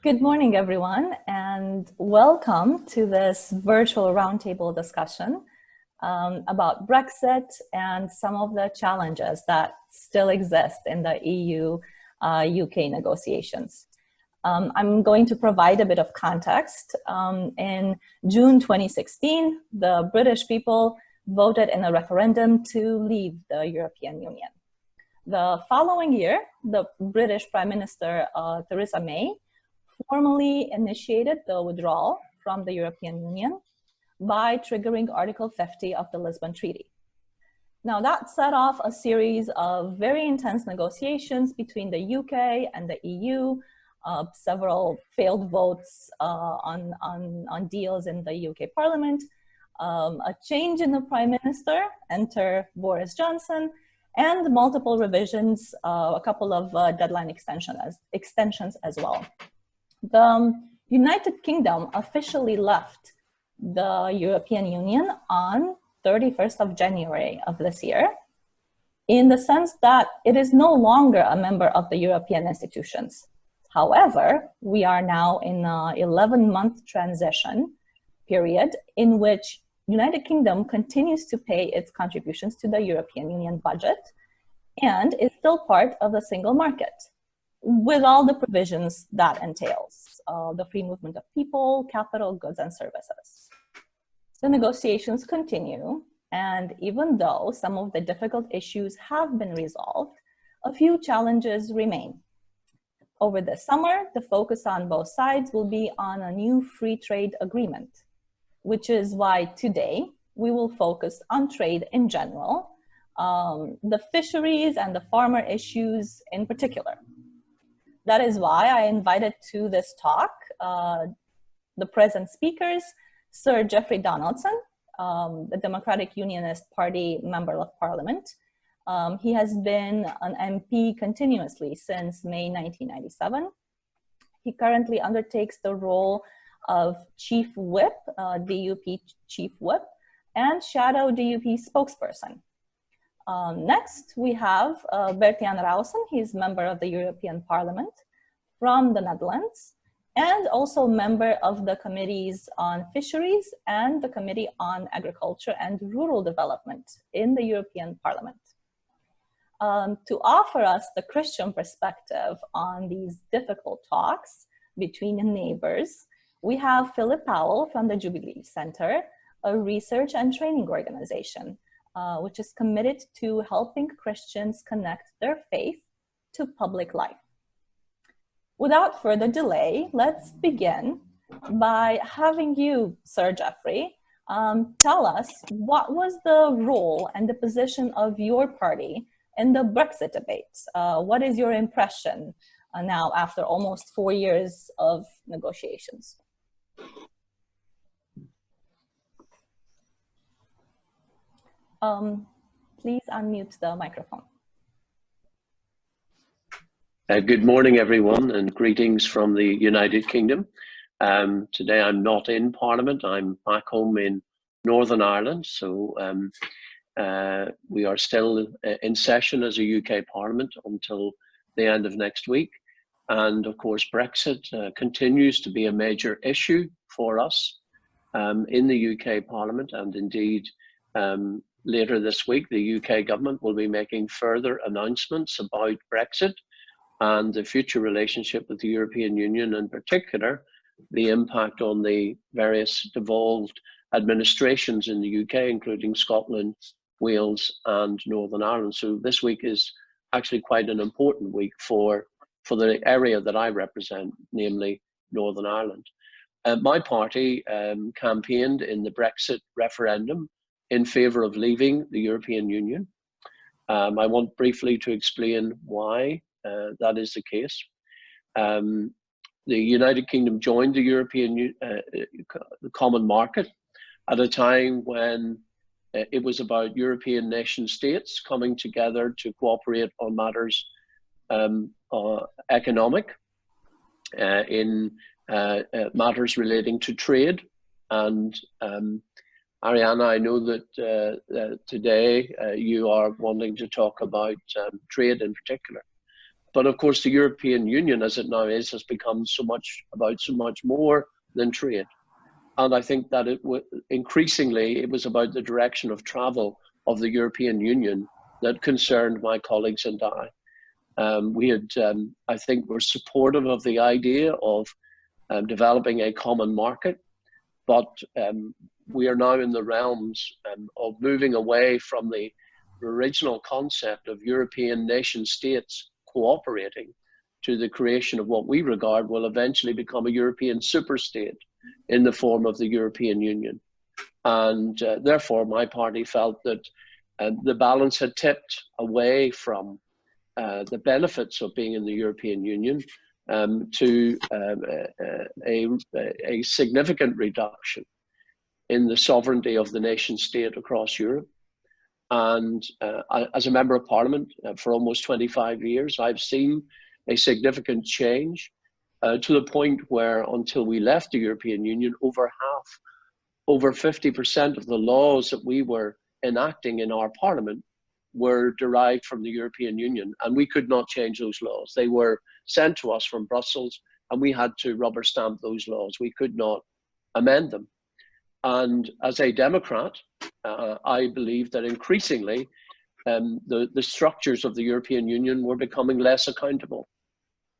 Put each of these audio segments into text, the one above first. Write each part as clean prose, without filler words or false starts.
Good morning, everyone, and welcome to this virtual roundtable discussion about Brexit and some of the challenges that still exist in the EU-UK negotiations. I'm going to provide a bit of context. In June 2016, the British people voted in a referendum to leave the European Union. The following year, the British Prime Minister Theresa May formally initiated the withdrawal from the European Union by triggering Article 50 of the Lisbon Treaty. Now that set off a series of very intense negotiations between the UK and the EU, several failed votes on deals in the UK Parliament, a change in the Prime Minister, enter Boris Johnson, and multiple revisions, a couple of deadline extensions as well. The United Kingdom officially left the European Union on 31st of January of this year, in the sense that it is no longer a member of the European institutions. However, we are now in an 11-month transition period in which United Kingdom continues to pay its contributions to the European Union budget and is still part of the single market, with all the provisions that entails, the free movement of people, capital, goods, and services. The negotiations continue, and even though some of the difficult issues have been resolved, a few challenges remain. Over the summer, the focus on both sides will be on a new free trade agreement, which is why today we will focus on trade in general, the fisheries and the farmer issues in particular. That is why I invited to this talk the present speakers, Sir Geoffrey Donaldson, the Democratic Unionist Party Member of Parliament. He has been an MP continuously since May 1997. He currently undertakes the role of Chief Whip, DUP Chief Whip, and Shadow DUP spokesperson. Next, we have Bert-Jan Ruissen. He's member of the European Parliament from the Netherlands, and also member of the committees on fisheries and the Committee on Agriculture and Rural Development in the European Parliament. To offer us the Christian perspective on these difficult talks between neighbors, we have Philip Powell from the Jubilee Center, a research and training organization which is committed to helping Christians connect their faith to public life. Without further delay, let's begin by having you, Sir Geoffrey, tell us what was the role and the position of your party in the Brexit debate. What is your impression now after almost 4 years of negotiations? Please unmute the microphone. Good morning, everyone, and greetings from the United Kingdom. Today I'm not in Parliament. I'm back home in Northern Ireland, so we are still in session as a UK Parliament until the end of next week. And of course, Brexit continues to be a major issue for us in the UK Parliament, and indeed later this week, the UK government will be making further announcements about Brexit and the future relationship with the European Union, in particular, the impact on the various devolved administrations in the UK, including Scotland, Wales, and Northern Ireland. So this week is actually quite an important week for the area that I represent, namely Northern Ireland. My party campaigned in the Brexit referendum in favour of leaving the European Union. I want briefly to explain why that is the case. The United Kingdom joined the European the common market at a time when it was about European nation states coming together to cooperate on matters economic, in matters relating to trade. And Ariana, I know that today you are wanting to talk about trade in particular. But of course, the European Union, as it now is, has become so much more than trade. And I think that increasingly it was about the direction of travel of the European Union that concerned my colleagues and I. I think we're supportive of the idea of developing a common market, but we are now in the realms of moving away from the original concept of European nation states cooperating to the creation of what we regard will eventually become a European superstate in the form of the European Union. And therefore, my party felt that the balance had tipped away from the benefits of being in the European Union to a significant reduction in the sovereignty of the nation state across Europe. And as a member of parliament for almost 25 years, I've seen a significant change to the point where until we left the European Union, over 50% of the laws that we were enacting in our parliament were derived from the European Union, and we could not change those laws. They were sent to us from Brussels, and we had to rubber stamp those laws. We could not amend them. And as a Democrat, I believe that increasingly the structures of the European Union were becoming less accountable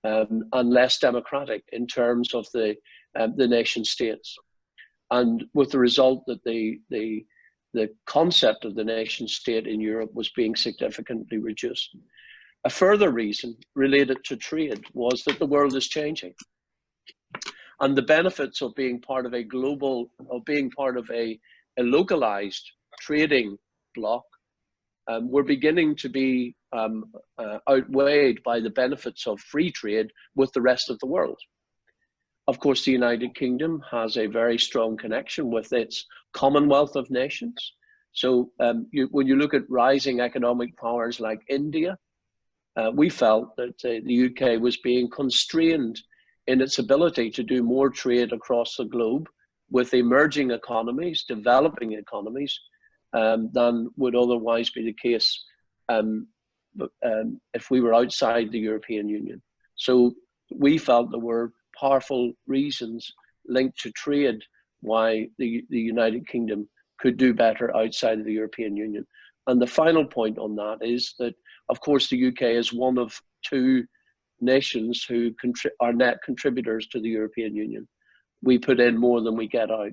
and less democratic in terms of the nation states. And with the result that the concept of the nation state in Europe was being significantly reduced. A further reason related to trade was that the world is changing. And the benefits of being part of a global, of being part of a localized trading bloc were beginning to be outweighed by the benefits of free trade with the rest of the world. Of course, the United Kingdom has a very strong connection with its Commonwealth of Nations. So when you look at rising economic powers like India, we felt that the UK was being constrained in its ability to do more trade across the globe with emerging economies, developing economies, than would otherwise be the case if we were outside the European Union. So we felt there were powerful reasons linked to trade why the United Kingdom could do better outside of the European Union. And the final point on that is that, of course, the UK is one of two nations who are net contributors to the European Union. We put in more than we get out.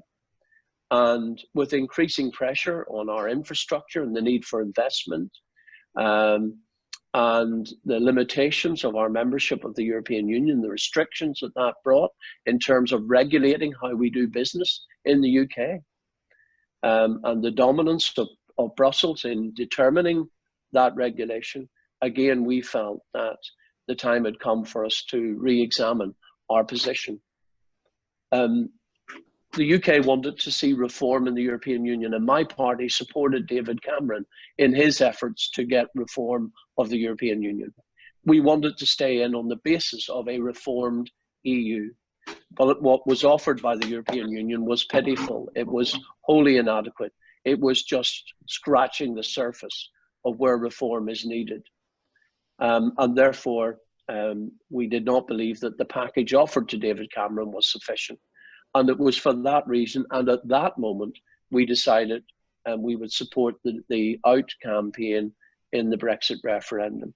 And with increasing pressure on our infrastructure and the need for investment, and the limitations of our membership of the European Union, the restrictions that that brought in terms of regulating how we do business in the UK, and the dominance of Brussels in determining that regulation, again, we felt that the time had come for us to re-examine our position. The UK wanted to see reform in the European Union, and my party supported David Cameron in his efforts to get reform of the European Union. We wanted to stay in on the basis of a reformed EU. But what was offered by the European Union was pitiful. It was wholly inadequate. It was just scratching the surface of where reform is needed. And therefore, we did not believe that the package offered to David Cameron was sufficient. And it was for that reason, and at that moment, we decided we would support the out campaign in the Brexit referendum.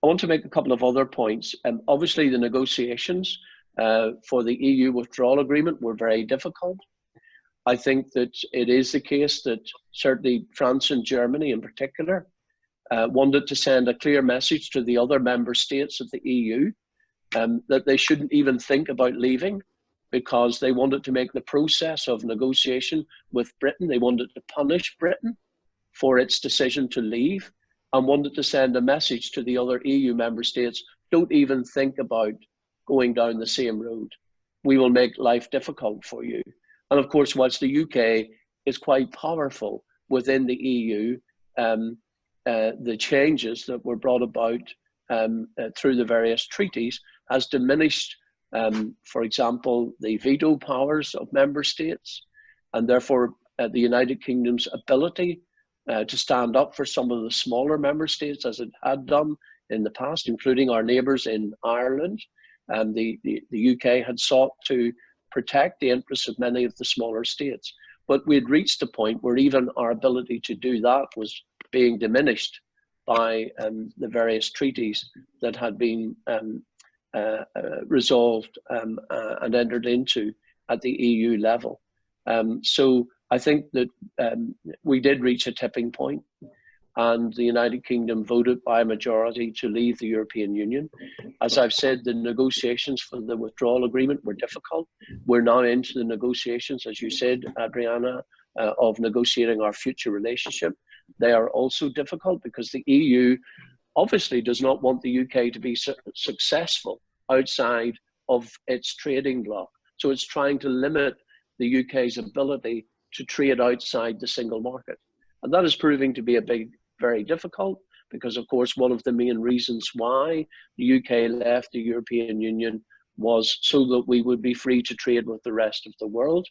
I want to make a couple of other points. Obviously, the negotiations for the EU withdrawal agreement were very difficult. I think that it is the case that certainly France and Germany in particular wanted to send a clear message to the other member states of the EU that they shouldn't even think about leaving, because they wanted to make the process of negotiation with Britain, they wanted to punish Britain for its decision to leave, and wanted to send a message to the other EU member states, don't even think about going down the same road. We will make life difficult for you. And of course, whilst the UK is quite powerful within the EU, the changes that were brought about through the various treaties has diminished, for example, the veto powers of member states, and therefore the United Kingdom's ability to stand up for some of the smaller member states, as it had done in the past, including our neighbours in Ireland. The UK had sought to protect the interests of many of the smaller states. But we had reached a point where even our ability to do that was being diminished by the various treaties that had been resolved and entered into at the EU level. So I think that we did reach a tipping point, and the United Kingdom voted by a majority to leave the European Union. As I've said, the negotiations for the withdrawal agreement were difficult. We're now into the negotiations, as you said, Adriana, of negotiating our future relationship. They are also difficult because the EU obviously does not want the UK to be successful outside of its trading bloc. So it's trying to limit the UK's ability to trade outside the single market. And that is proving to be very difficult because, of course, one of the main reasons why the UK left the European Union was so that we would be free to trade with the rest of the world.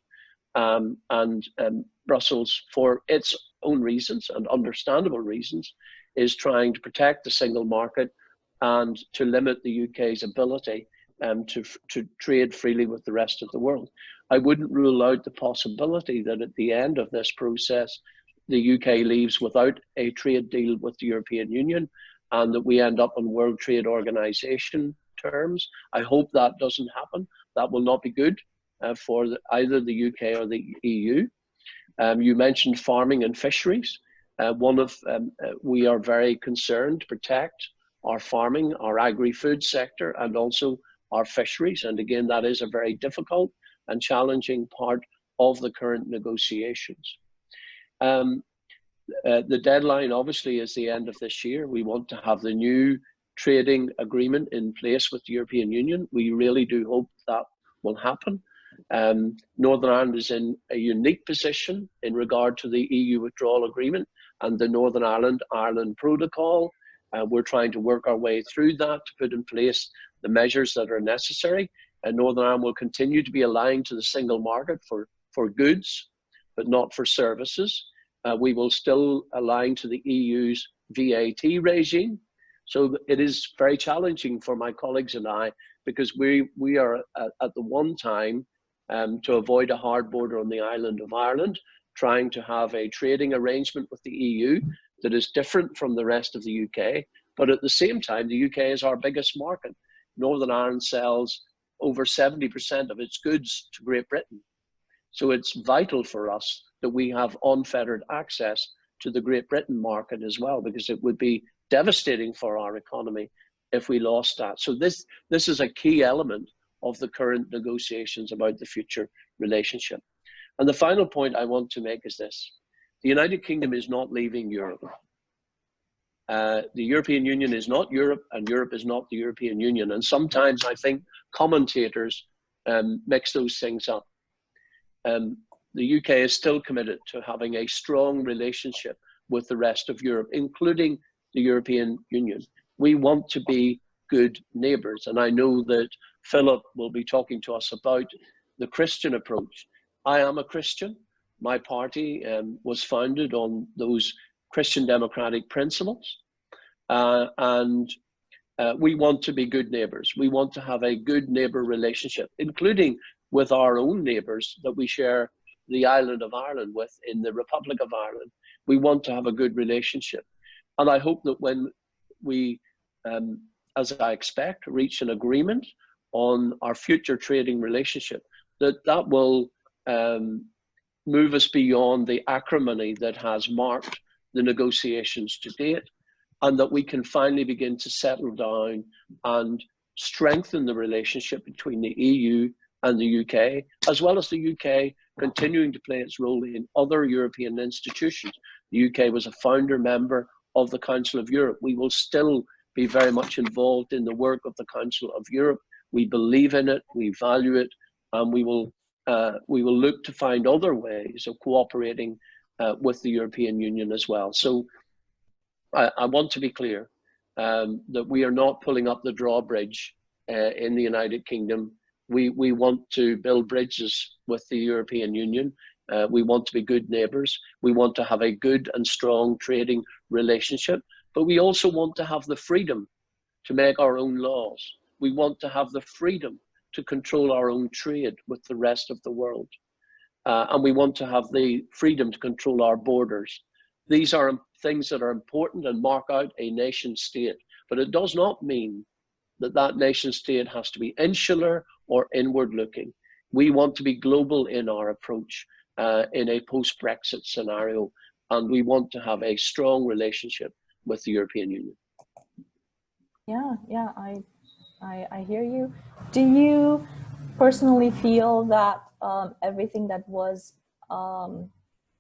Brussels, for its own reasons and understandable reasons, is trying to protect the single market and to limit the UK's ability to trade freely with the rest of the world. I wouldn't rule out the possibility that at the end of this process, the UK leaves without a trade deal with the European Union and that we end up on World Trade Organization terms. I hope that doesn't happen. That will not be good for either the UK or the EU. You mentioned farming and fisheries. We are very concerned to protect our farming, our agri-food sector, and also our fisheries. And again, that is a very difficult and challenging part of the current negotiations. The deadline obviously is the end of this year. We want to have the new trading agreement in place with the European Union. We really do hope that will happen. Northern Ireland is in a unique position in regard to the EU withdrawal agreement and the Northern Ireland Protocol. We're trying to work our way through that to put in place the measures that are necessary. And Northern Ireland will continue to be aligned to the single market for goods, but not for services. We will still align to the EU's VAT regime. So it is very challenging for my colleagues and I, because we are at the one time, to avoid a hard border on the island of Ireland, trying to have a trading arrangement with the EU that is different from the rest of the UK. But at the same time, the UK is our biggest market. Northern Ireland sells over 70% of its goods to Great Britain. So it's vital for us that we have unfettered access to the Great Britain market as well, because it would be devastating for our economy if we lost that. So this is a key element of the current negotiations about the future relationship. And the final point I want to make is this: the United Kingdom is not leaving Europe. The European Union is not Europe, and Europe is not the European Union. And sometimes I think commentators mix those things up. The UK is still committed to having a strong relationship with the rest of Europe, including the European Union. We want to be good neighbours, and I know that Philip will be talking to us about the Christian approach. I am a Christian. My party was founded on those Christian democratic principles, and we want to be good neighbours. We want to have a good neighbour relationship, including with our own neighbours that we share the island of Ireland with in the Republic of Ireland. We want to have a good relationship. And I hope that when we, as I expect, reach an agreement on our future trading relationship, that will move us beyond the acrimony that has marked the negotiations to date, and that we can finally begin to settle down and strengthen the relationship between the EU and the UK, as well as the UK continuing to play its role in other European institutions. The UK was a founder member of the Council of Europe. We will still be very much involved in the work of the Council of Europe. We believe in it, we value it, and we will look to find other ways of cooperating with the European Union as well. So I want to be clear that we are not pulling up the drawbridge in the United Kingdom. We want to build bridges with the European Union. We want to be good neighbours. We want to have a good and strong trading relationship, but we also want to have the freedom to make our own laws. We want to have the freedom to control our own trade with the rest of the world. And we want to have the freedom to control our borders. These are things that are important and mark out a nation state, but it does not mean that that nation state has to be insular or inward looking. We want to be global in our approach in a post-Brexit scenario, and we want to have a strong relationship with the European Union. Yeah, I hear you. Do you personally feel that everything that was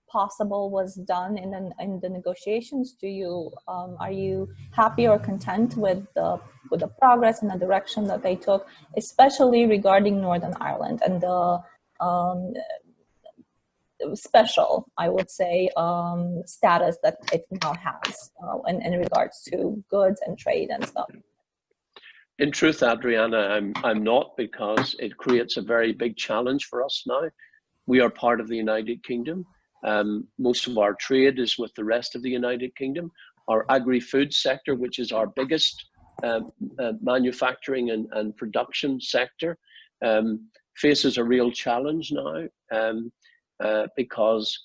possible was done in the negotiations? Do you are you happy or content with the progress and the direction that they took, especially regarding Northern Ireland and the special, I would say, status that it now has in regards to goods and trade and stuff? In truth, Adriana, I'm not, because it creates a very big challenge for us now. We are part of the United Kingdom. Most of our trade is with the rest of the United Kingdom. Our agri-food sector, which is our biggest manufacturing and production sector, faces a real challenge now because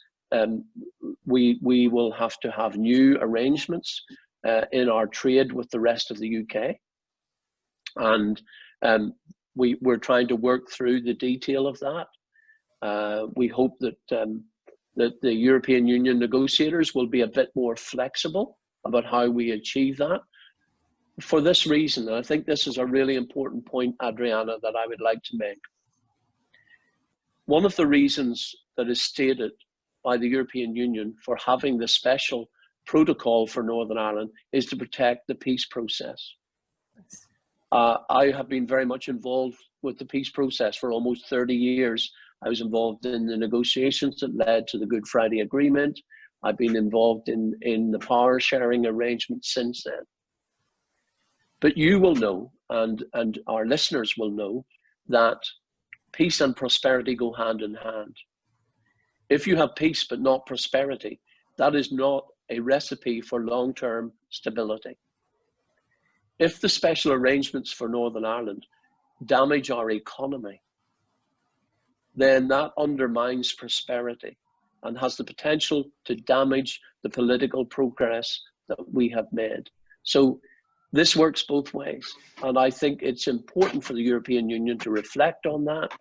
we will have to have new arrangements in our trade with the rest of the UK. And we're trying to work through the detail of that. We hope that the European Union negotiators will be a bit more flexible about how we achieve that. For this reason, and I think this is a really important point, Adriana, that I would like to make. One of the reasons that is stated by the European Union for having the special protocol for Northern Ireland is to protect the peace process. I have been very much involved with the peace process for almost 30 years. I was involved in the negotiations that led to the Good Friday Agreement. I've been involved in the power sharing arrangement since then. But you will know, and our listeners will know, that peace and prosperity go hand in hand. If you have peace but not prosperity, that is not a recipe for long-term stability. If the special arrangements for Northern Ireland damage our economy, then that undermines prosperity and has the potential to damage the political progress that we have made. So this works both ways. And I think it's important for the European Union to reflect on that.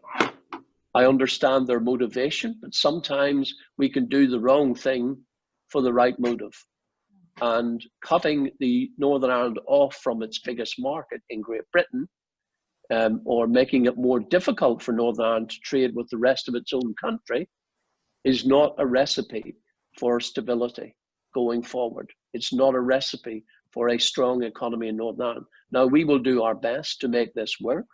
I understand their motivation, but sometimes we can do the wrong thing for the right motive. And cutting the Northern Ireland off from its biggest market in Great Britain, or making it more difficult for Northern Ireland to trade with the rest of its own country, is not a recipe for stability going forward. It's not a recipe for a strong economy in Northern Ireland. Now, we will do our best to make this work.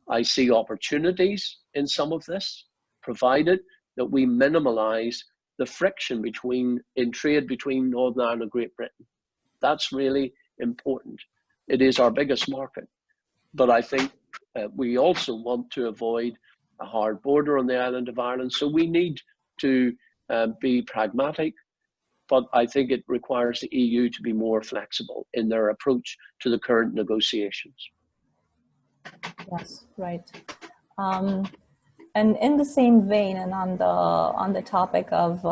I see opportunities in some of this, provided that we minimize the friction in trade between Northern Ireland and Great Britain. That's really important. It is our biggest market. But I think we also want to avoid a hard border on the island of Ireland. So we need to be pragmatic, but I think it requires the EU to be more flexible in their approach to the current negotiations. Yes, right. And in the same vein, and on the topic of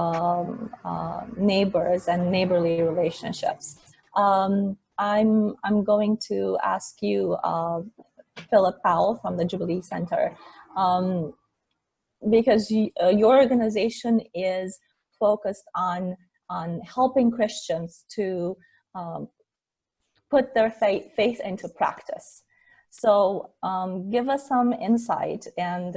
neighbors and neighborly relationships, I'm going to ask you, Philip Powell from the Jubilee Center, because your organization is focused on helping Christians to put their faith into practice. So give us some insight and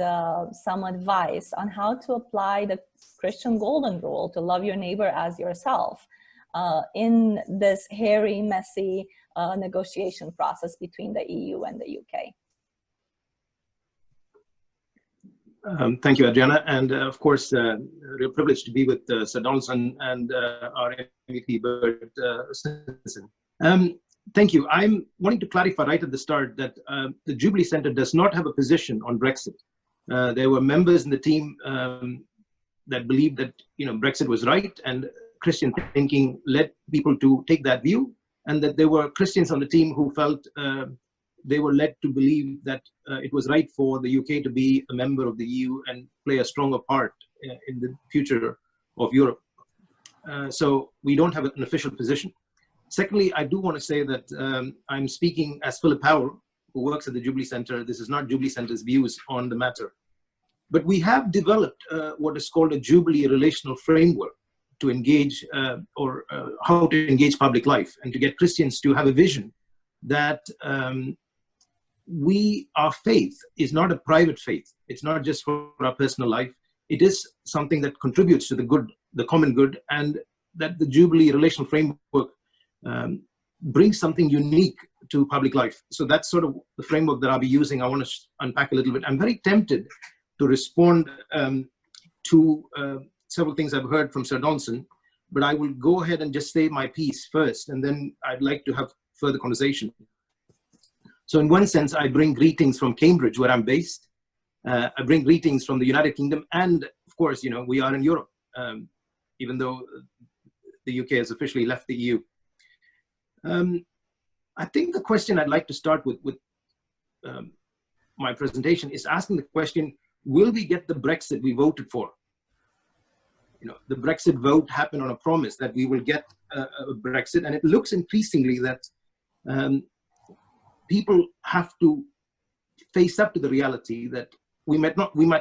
some advice on how to apply the Christian golden rule to love your neighbor as yourself in this hairy, messy negotiation process between the EU and the UK. Thank you, Adriana. And of course, real privilege to be with Sir Donaldson and our MEP, Bert-Jan. Thank you. I'm wanting to clarify right at the start that the Jubilee Center does not have a position on Brexit. There were members in the team that believed that Brexit was right, and Christian thinking led people to take that view. and that there were Christians on the team who felt they were led to believe that it was right for the UK to be a member of the EU and play a stronger part in the future of Europe. So we don't have an official position. Secondly, I do want to say that I'm speaking as Philip Powell, who works at the Jubilee Center. This is not Jubilee Center's views on the matter. But we have developed what is called a Jubilee relational framework to engage how to engage public life and to get Christians to have a vision that our faith is not a private faith. It's not just for our personal life. It is something that contributes to the common good, and that the Jubilee relational framework brings something unique to public life. So that's sort of the framework that I'll be using. I want to unpack a little bit. I'm very tempted to respond to several things I've heard from Sir Donaldson, but I will go ahead and just say my piece first, and then I'd like to have further conversation. So in one sense, I bring greetings from Cambridge, where I'm based. I bring greetings from the United Kingdom, and of course, we are in Europe, even though the UK has officially left the EU. I think the question I'd like to start with my presentation is asking the question, will we get the Brexit we voted for? The Brexit vote happened on a promise that we will get a Brexit, and it looks increasingly that people have to face up to the reality that we might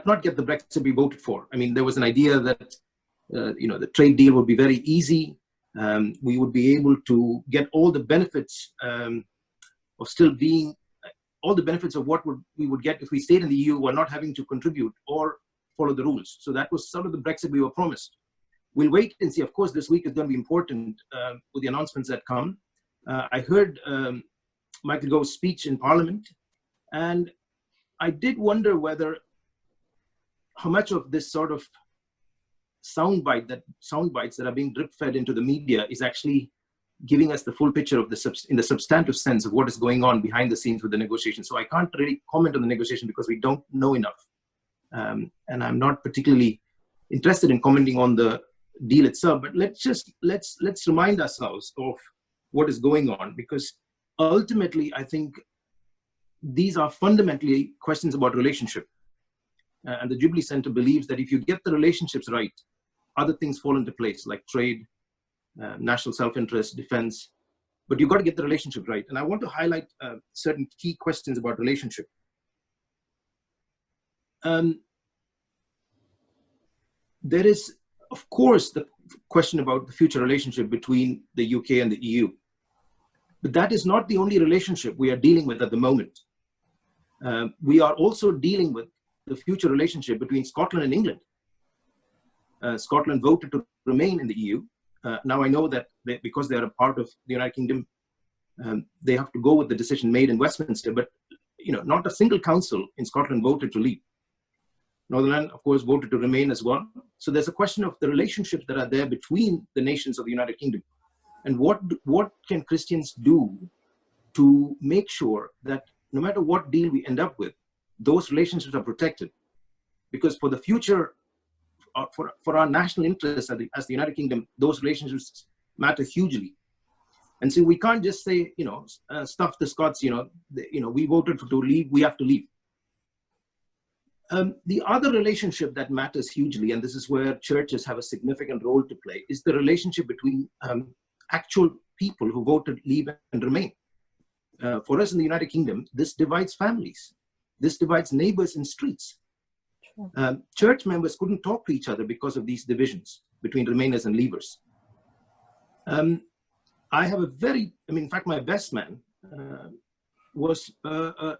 not get the Brexit we voted for. I mean, there was an idea that the trade deal would be very easy. We would be able to get all the benefits of still being, all the benefits of what we would get if we stayed in the EU while not having to contribute or follow the rules. So that was sort of the Brexit we were promised. We'll wait and see. Of course, this week is going to be important with the announcements that come. I heard Michael Gove's speech in Parliament, and I did wonder how much of this sort of sound bites that are being drip fed into the media is actually giving us the full picture of in the substantive sense of what is going on behind the scenes with the negotiation. So I can't really comment on the negotiation because we don't know enough. And I'm not particularly interested in commenting on the deal itself, but let's remind ourselves of what is going on, because ultimately I think these are fundamentally questions about relationship. And the Jubilee Center believes that if you get the relationships right, other things fall into place, like trade, national self-interest, defense, but you've got to get the relationship right. And I want to highlight certain key questions about relationship. There is, of course, the question about the future relationship between the UK and the EU. But that is not the only relationship we are dealing with at the moment. We are also dealing with the future relationship between Scotland and England. Scotland voted to remain in the EU. Now I know that because they are a part of the United Kingdom, they have to go with the decision made in Westminster, but not a single council in Scotland voted to leave. Northern Ireland, of course, voted to remain as well. So there's a question of the relationships that are there between the nations of the United Kingdom. And what can Christians do to make sure that no matter what deal we end up with, those relationships are protected? Because for the future, for our national interests as the United Kingdom, those relationships matter hugely. And so we can't just say, stuff the Scots, we voted to leave, we have to leave. The other relationship that matters hugely, and this is where churches have a significant role to play, is the relationship between actual people who voted leave and remain. For us in the United Kingdom, this divides families. This divides neighbors in streets. Church members couldn't talk to each other because of these divisions between remainers and leavers. I have in fact, my best man was a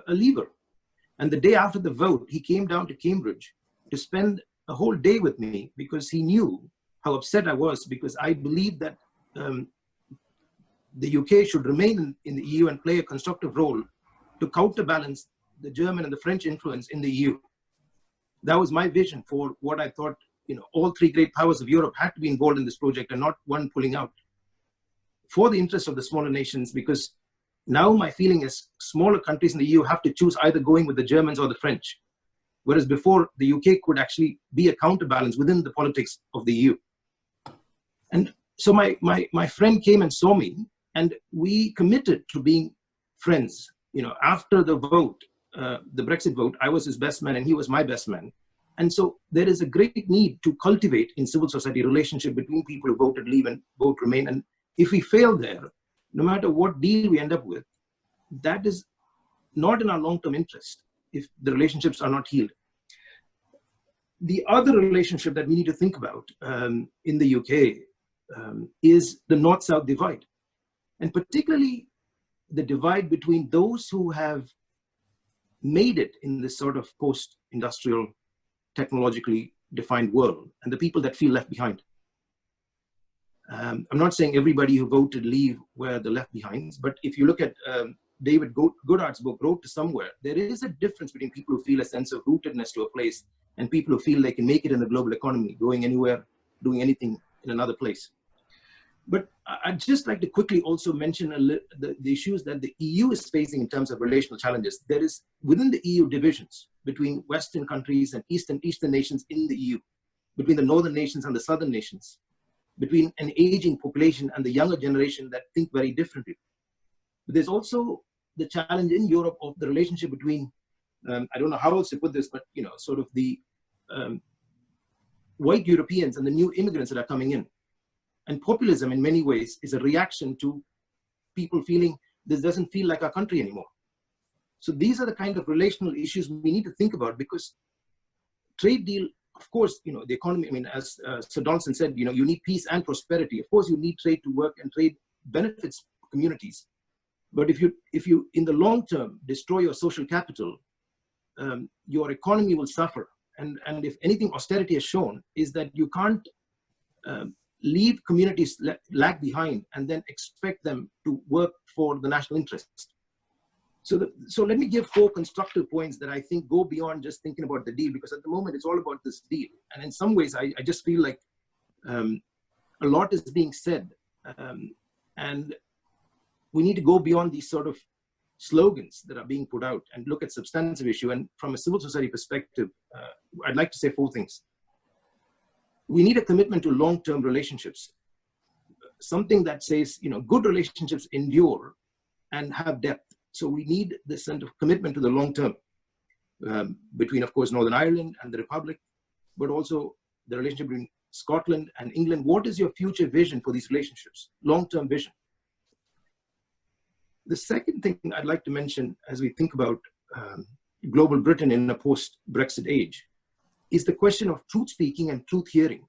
leaver. And the day after the vote, he came down to Cambridge to spend a whole day with me because he knew how upset I was, because I believe that the UK should remain in the EU and play a constructive role to counterbalance the German and the French influence in the EU. That was my vision for what I thought, all three great powers of Europe had to be involved in this project and not one pulling out for the interest of the smaller nations, because now my feeling is smaller countries in the EU have to choose either going with the Germans or the French, whereas before the UK could actually be a counterbalance within the politics of the EU. And so my friend came and saw me And we committed to being friends. You know, after the vote, the Brexit vote, I was his best man and he was my best man. And so there is a great need to cultivate in civil society relationship between people who voted leave and vote remain. And if we fail there, no matter what deal we end up with, that is not in our long-term interest if the relationships are not healed. The other relationship that we need to think about in the UK is the North-South divide, and particularly the divide between those who have made it in this sort of post-industrial, technologically defined world and the people that feel left behind. I'm not saying everybody who voted leave were the left behinds, but if you look at David Goodhart's book, Road to Somewhere, there is a difference between people who feel a sense of rootedness to a place and people who feel they can make it in the global economy, going anywhere, doing anything in another place. But I'd just like to quickly also mention the issues that the EU is facing in terms of relational challenges. There is, within the EU, divisions between Western countries and Eastern nations in the EU, between the Northern nations and the Southern nations, between an aging population and the younger generation that think very differently. But there's also the challenge in Europe of the relationship between, I don't know how else to put this, but you know, sort of the white Europeans and the new immigrants that are coming in. And populism in many ways is a reaction to people feeling this doesn't feel like our country anymore. So these are the kind of relational issues we need to think about, because trade deal, of course, you know, the economy, I mean, as Sir Donaldson said, you know, you need peace and prosperity. Of course, you need trade to work, and trade benefits communities. But if you in the long term destroy your social capital, your economy will suffer. And if anything austerity has shown is that you can't leave communities lag behind and then expect them to work for the national interest. So let me give 4 constructive points that I think go beyond just thinking about the deal, because at the moment it's all about this deal. And in some ways, I just feel like a lot is being said, and we need to go beyond these sort of slogans that are being put out and look at substantive issue. And from a civil society perspective, I'd like to say 4 things. We need a commitment to long-term relationships, something that says, you know, good relationships endure and have depth. So we need this sense of commitment to the long term between, of course, Northern Ireland and the Republic, but also the relationship between Scotland and England. What is your future vision for these relationships? Long-term vision. The second thing I'd like to mention as we think about global Britain in a post-Brexit age is the question of truth speaking and truth hearing.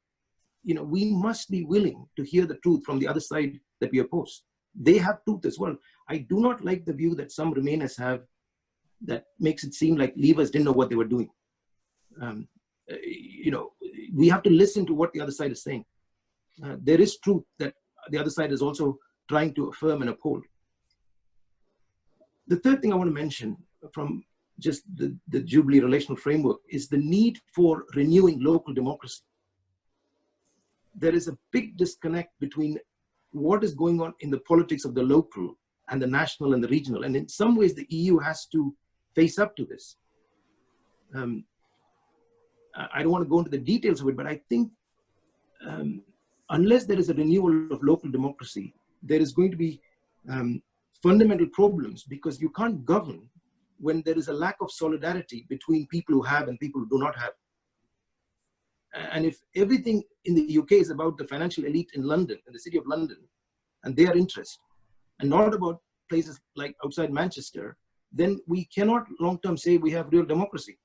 You know, we must be willing to hear the truth from the other side that we oppose. They have truth as well. I do not like the view that some Remainers have that makes it seem like Leavers didn't know what they were doing. You know, we have to listen to what the other side is saying. There is truth that the other side is also trying to affirm and uphold. The third thing I want to mention from just the Jubilee relational framework is the need for renewing local democracy. There is a big disconnect between what is going on in the politics of the local and the national and the regional. And in some ways, the EU has to face up to this. I don't want to go into the details of it, but I think unless there is a renewal of local democracy, there is going to be fundamental problems, because you can't govern when there is a lack of solidarity between people who have and people who do not have. And if everything in the UK is about the financial elite in London, in the city of London, and their interest, and not about places like outside Manchester, then we cannot long-term say we have real democracy.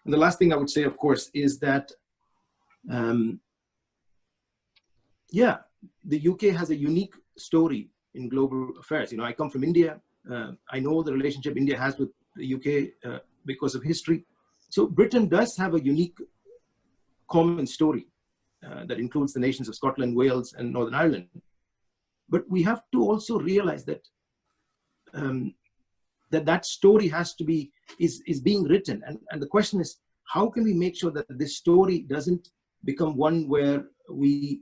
And the last thing I would say, of course, is that, yeah, the UK has a unique story in global affairs. You know, I come from India. I know the relationship India has with the UK because of history. So Britain does have a unique common story that includes the nations of Scotland, Wales, and Northern Ireland. But we have to also realize that that story has to be, is being written. And the question is, how can we make sure that this story doesn't become one where we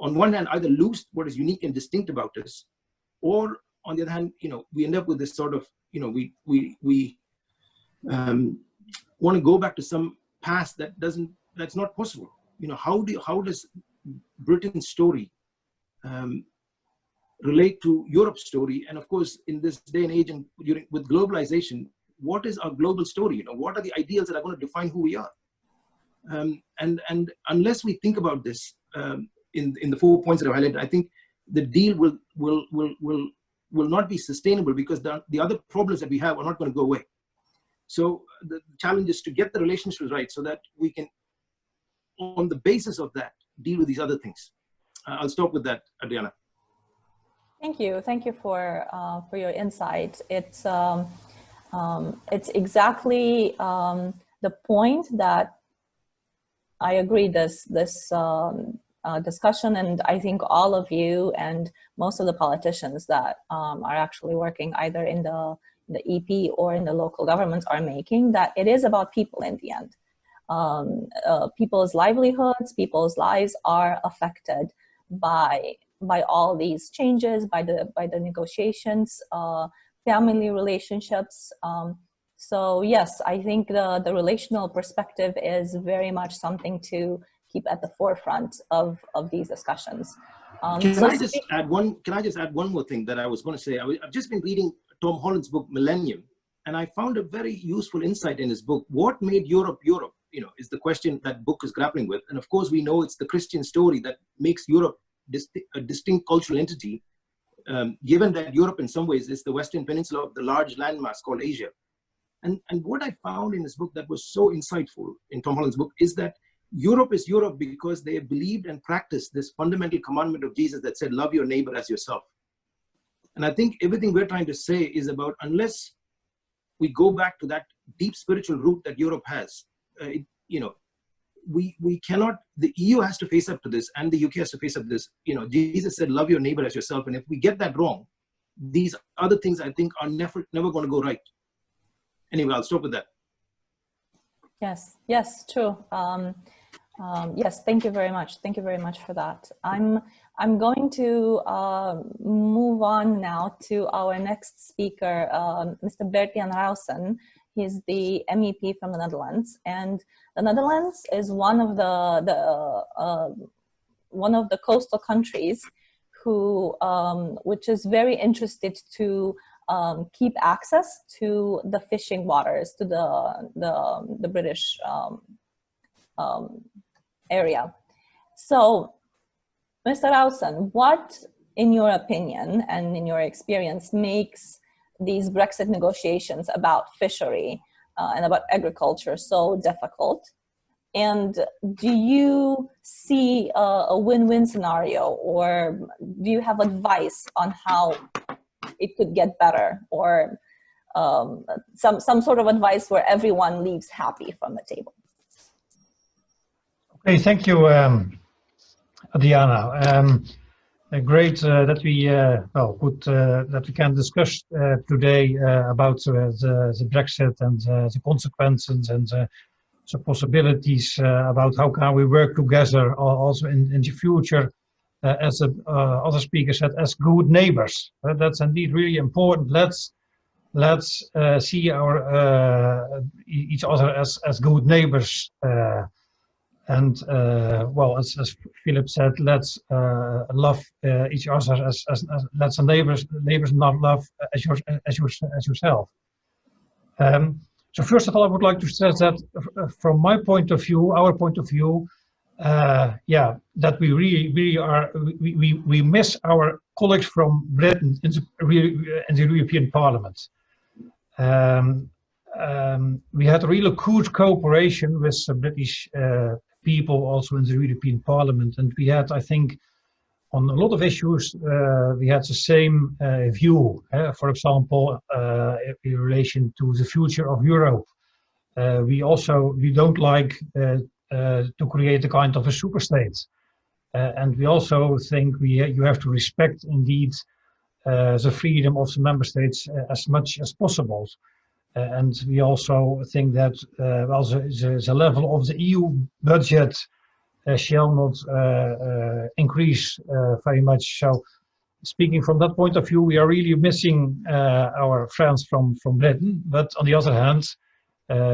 on one hand either lose what is unique and distinct about us, or on the other hand, you know, we end up with this sort of, you know, we want to go back to some past that's not possible. You know, how does Britain's story relate to Europe's story. And of course, in this day and age, and with globalization, what is our global story? You know, what are the ideals that are going to define who we are? And unless we think about this in the 4 points that I highlighted, I think the deal will not be sustainable, because the other problems that we have are not going to go away. So the challenge is to get the relationships right, so that we can, on the basis of that, deal with these other things. I'll stop with that, Adriana. Thank you for your insight. It's exactly the point that I agree. This discussion, and I think all of you and most of the politicians that are actually working either in the EP or in the local governments are making, that it is about people in the end. People's livelihoods, people's lives are affected by all these changes, by the negotiations, family relationships. So yes, I think the relational perspective is very much something to keep at the forefront of these discussions. Can I just add one more thing that I was going to say? I've just been reading Tom Holland's book Millennium, and I found a very useful insight in his book. What made Europe Europe? You know, is the question that book is grappling with. And of course, we know it's the Christian story that makes Europe a distinct cultural entity, given that Europe in some ways is the Western Peninsula of the large landmass called Asia. And what I found in this book that was so insightful in Tom Holland's book is that Europe is Europe because they believed and practiced this fundamental commandment of Jesus that said, love your neighbor as yourself. And I think everything we're trying to say is about, unless we go back to that deep spiritual root that Europe has, we cannot, the EU has to face up to this, and the UK has to face up to this. You know, Jesus said, love your neighbor as yourself. And if we get that wrong, these other things, I think, are never going to go right. Anyway, I'll stop with that. Yes, true. Yes, thank you very much. Thank you very much for that. I'm going to move on now to our next speaker, Mr. Bert-Jan Ruissen. He's the MEP from the Netherlands, and the Netherlands is one of the coastal countries who, which is very interested to keep access to the fishing waters, to the British area. So, Mr. Ruissen, what, in your opinion and in your experience, makes these Brexit negotiations about fishery and about agriculture so difficult? And do you see a win-win scenario, or do you have advice on how it could get better, or some sort of advice where everyone leaves happy from the table? Okay, thank you, Adriana. Great that we that we can discuss today about the Brexit and the consequences and the possibilities about how can we work together also in the future, as the other speaker said, as good neighbors. That's indeed really important. Let's see our each other as good neighbors. And well, as Philip said, let's love each other as let's the neighbors not love as yourself. So first of all, I would like to stress that from my point of view, our point of view, yeah, that we really are we miss our colleagues from Britain in the European Parliament. We had really good cooperation with the British people also in the European Parliament, and we had, I think, on a lot of issues, we had the same view. For example, in relation to the future of Europe, we don't like to create a kind of a superstate, and we also think you have to respect indeed the freedom of the member states as much as possible. And we also think that well, the level of the EU budget shall not increase very much. So, speaking from that point of view, we are really missing our friends from Britain. But on the other hand,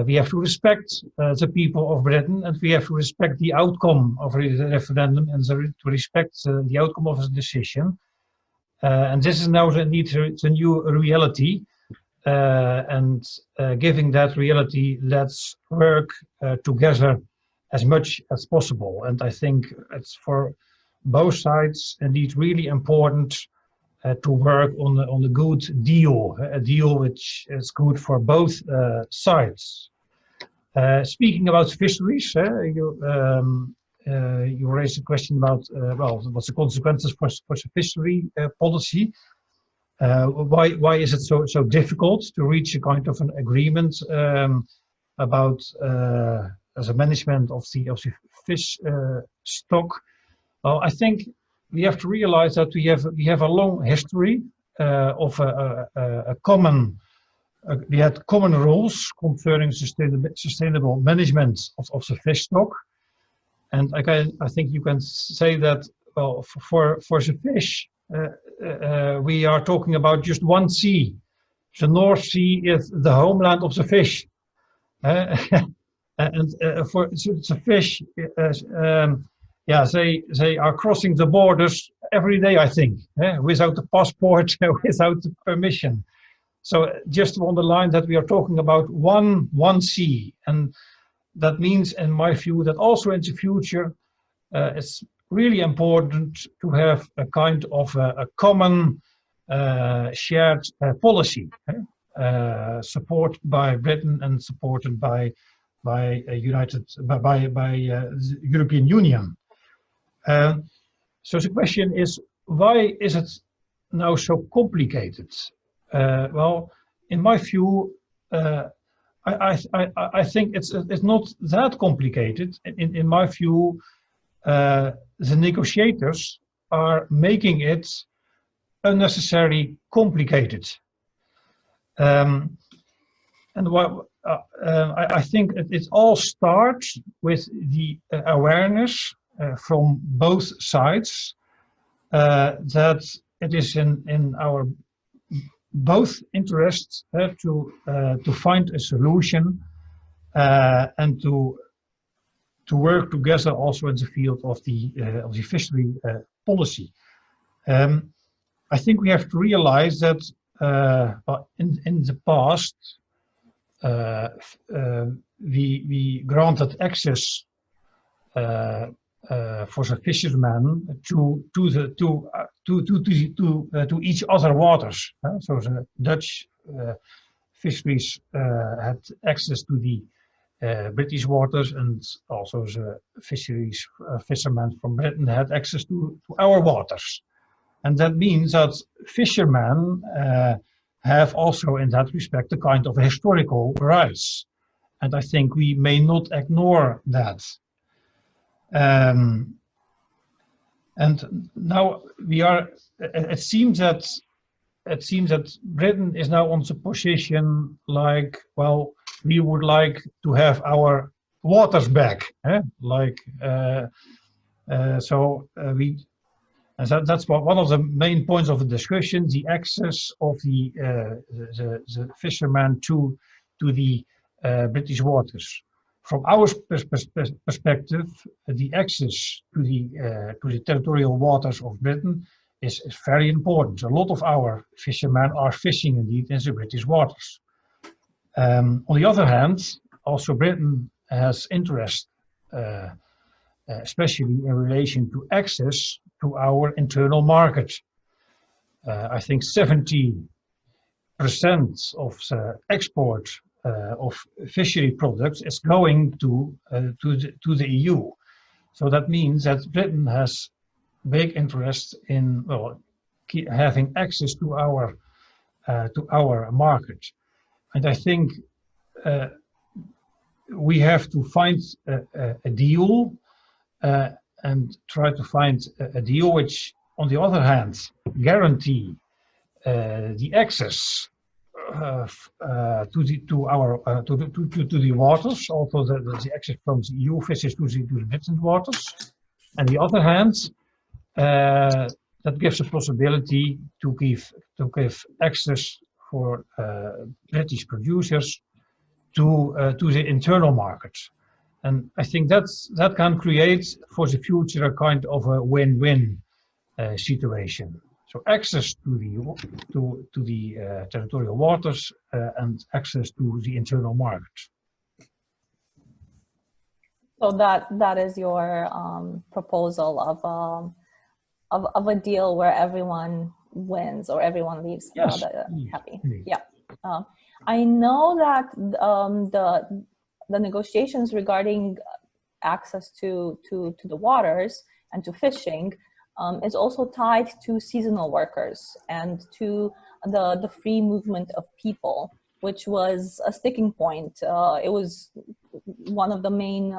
we have to respect the people of Britain, and we have to respect the outcome of the referendum, and to respect the outcome of the decision. And this is now indeed the new reality. Given that reality, let's work together as much as possible. And I think it's for both sides indeed really important to work on a good deal, a deal which is good for both sides. Speaking about fisheries, you raised a question about well, what's the consequences for the fishery policy? Why is it so difficult to reach a kind of an agreement about the management of the fish stock? Well, I think we have to realize that we have a long history of a common. We had common rules concerning sustainable management of the fish stock, and I think you can say that well for the fish. We are talking about just one sea. The North Sea is the homeland of the fish. And for the fish, yeah, they are crossing the borders every day, I think, without the passport, without the permission. So just to underline that we are talking about one sea. And that means, in my view, that also in the future, it's really important to have a kind of a common shared policy, supported by Britain and supported by the European Union. So the question is, why is it now so complicated? Well, in my view, I think it's not that complicated. In my view, the negotiators are making it unnecessarily complicated. And I think it all starts with the awareness from both sides that it is in our both interests to find a solution and to work together also in the field of the fishery policy. I think we have to realize that in the past we granted access for the fishermen to each other waters. So the Dutch fisheries had access to the British waters, and also the fisheries fishermen from Britain had access to our waters. And that means that fishermen have also in that respect a kind of historical rights. And I think we may not ignore that. And now we are, it seems that Britain is now on the position like, well, we would like to have our waters back, that's one of the main points of the discussion: the access of the fishermen to the British waters. From our perspective, the access to the territorial waters of Britain is very important. A lot of our fishermen are fishing indeed in the British waters. On the other hand, also Britain has interest, especially in relation to access to our internal market. I think 70% of the export of fishery products is going to the EU. So that means that Britain has big interest in having access to our market. And I think we have to find a deal and try to find a deal which, on the other hand, guarantee the access to the waters, also the access from the EU fishes to the British waters. On the other hand, that gives a possibility to give access for British producers to the internal market. And I think that can create for the future a kind of a win-win situation. So access to the territorial waters and access to the internal market. So that is your proposal of a deal where everyone wins or everyone leaves Yes, happy. indeed. Yeah, I know that the negotiations regarding access to the waters and to fishing is also tied to seasonal workers and to the free movement of people, which was a sticking point. It was one of the main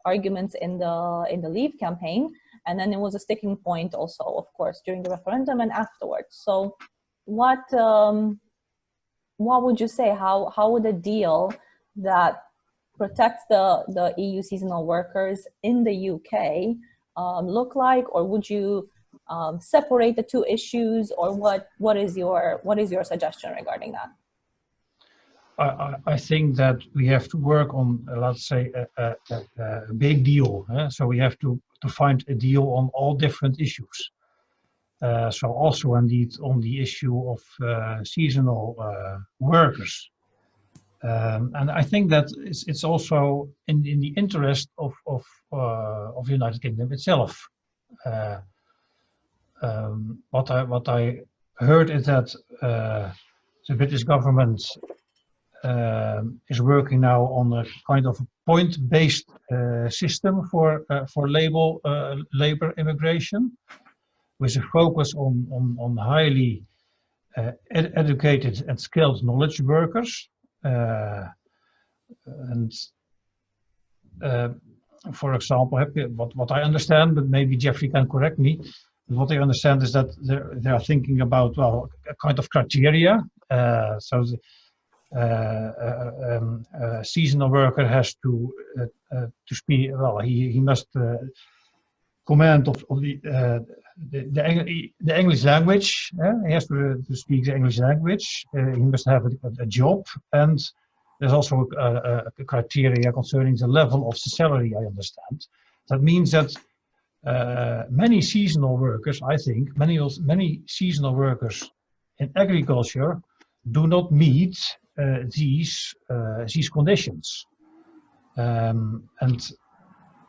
arguments in the Leave campaign, and then it was a sticking point also, of course, during the referendum and afterwards. So, what would you say? How would a deal that protects the EU seasonal workers in the UK look like, or would you separate the two issues, or what is your suggestion regarding that? I think that we have to work on, let's say, a big deal. So we have to find a deal on all different issues. So also indeed on the issue of seasonal workers. And I think that it's also in the interest of the United Kingdom itself. What I heard is that the British government is working now on a kind of point-based system for labor immigration, with a focus on highly educated and skilled knowledge workers. For example, what I understand, but maybe Jeffrey can correct me, what I understand is that they are thinking about, well, a kind of criteria. So a seasonal worker has to speak, well, he must command of the English language. He has to speak the English language. He must have a job, and there's also a criteria concerning the level of the salary, I understand. That means that many seasonal workers, I think, many seasonal workers in agriculture do not meet these conditions. And